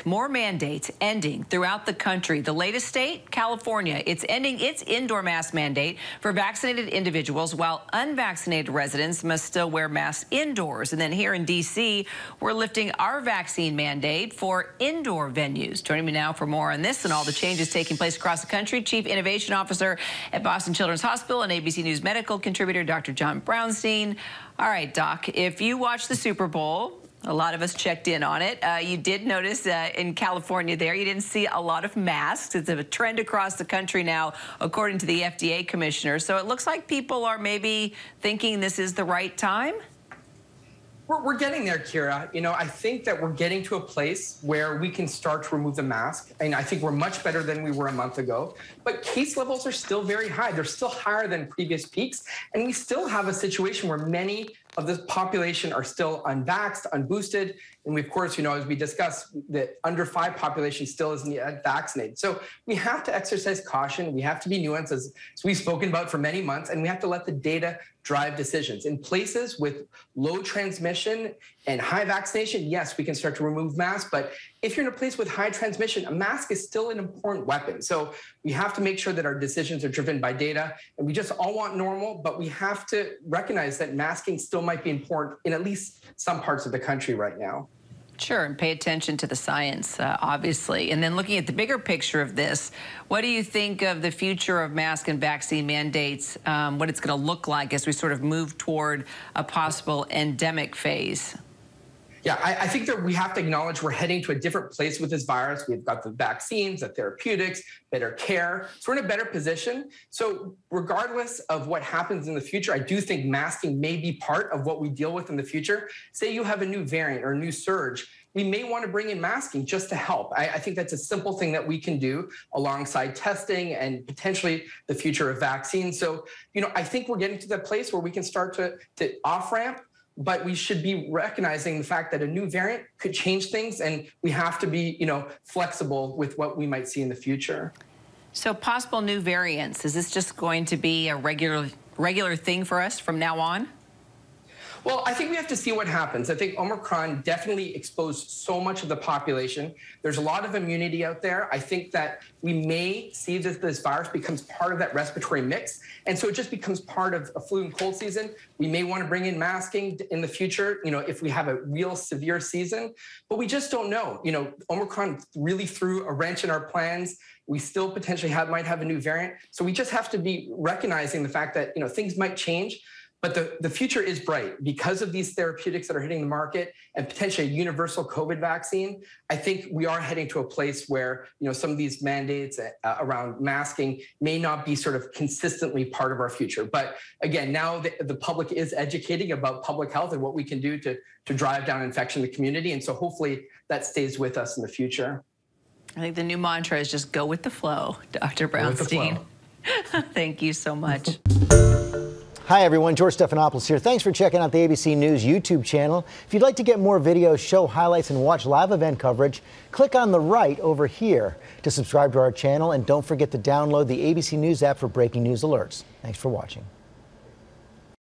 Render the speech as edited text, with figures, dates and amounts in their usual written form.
mask. More mandates ending throughout the country. The latest state, California. It's ending its indoor mask mandate for vaccinated individuals, while unvaccinated residents must still wear masks indoors. And then here in D.C., we're lifting our vaccine mandate for indoor venues. Joining me now for more on this and all the changes taking place across the country, Chief Innovation Officer at Boston Children's Hospital and ABC News medical contributor, Dr. John Brownstein. All right, Doc, if you watch the Super Bowl, a lot of us checked in on it. You did notice in California there, you didn't see a lot of masks. It's a trend across the country now, according to the FDA commissioner. So it looks like people are maybe thinking this is the right time. We're getting there, Kira. You know, I think that we're getting to a place where we can start to remove the mask. And I think we're much better than we were a month ago. But case levels are still very high. They're still higher than previous peaks. And we still have a situation where many of the population are still unvaxxed, unboosted. And we, of course, you know, as we discussed, the under 5 population still isn't yet vaccinated. So we have to exercise caution. We have to be nuanced, as we've spoken about for many months, and we have to let the data drive decisions. In places with low transmission and high vaccination, yes, we can start to remove masks. But if you're in a place with high transmission, a mask is still an important weapon. So we have to make sure that our decisions are driven by data. And we just all want normal, but we have to recognize that masking still might be important in at least some parts of the country right now. Sure, and pay attention to the science, obviously. And then looking at the bigger picture of this, what do you think of the future of mask and vaccine mandates, what it's going to look like as we sort of move toward a possible endemic phase? Yeah, I think that we have to acknowledge we're heading to a different place with this virus. We've got the vaccines, the therapeutics, better care. So we're in a better position. So regardless of what happens in the future, I do think masking may be part of what we deal with in the future. Say you have a new variant or a new surge, we may want to bring in masking just to help. I think that's a simple thing that we can do alongside testing and potentially the future of vaccines. So, you know, I think we're getting to that place where we can start to off-ramp. But we should be recognizing the fact that a new variant could change things, and we have to be, you know, flexible with what we might see in the future. So possible new variants, is this just going to be a regular thing for us from now on? Well, I think we have to see what happens. I think Omicron definitely exposed so much of the population. There's a lot of immunity out there. I think that we may see that this virus becomes part of that respiratory mix. And so it just becomes part of a flu and cold season. We may want to bring in masking in the future, you know, if we have a real severe season. But we just don't know. You know, Omicron really threw a wrench in our plans. We still potentially might have a new variant. So we just have to be recognizing the fact that, you know, things might change. But the future is bright because of these therapeutics that are hitting the market and potentially a universal COVID vaccine. I think we are heading to a place where, you know, some of these mandates around masking may not be sort of consistently part of our future. But again, now the public is educating about public health and what we can do to drive down infection in the community. And so hopefully that stays with us in the future. I think the new mantra is just go with the flow, Dr. Brownstein. Thank you so much. Hi, everyone. George Stephanopoulos here. Thanks for checking out the ABC News YouTube channel. If you'd like to get more videos, show highlights, and watch live event coverage, click on the right over here to subscribe to our channel. And don't forget to download the ABC News app for breaking news alerts. Thanks for watching.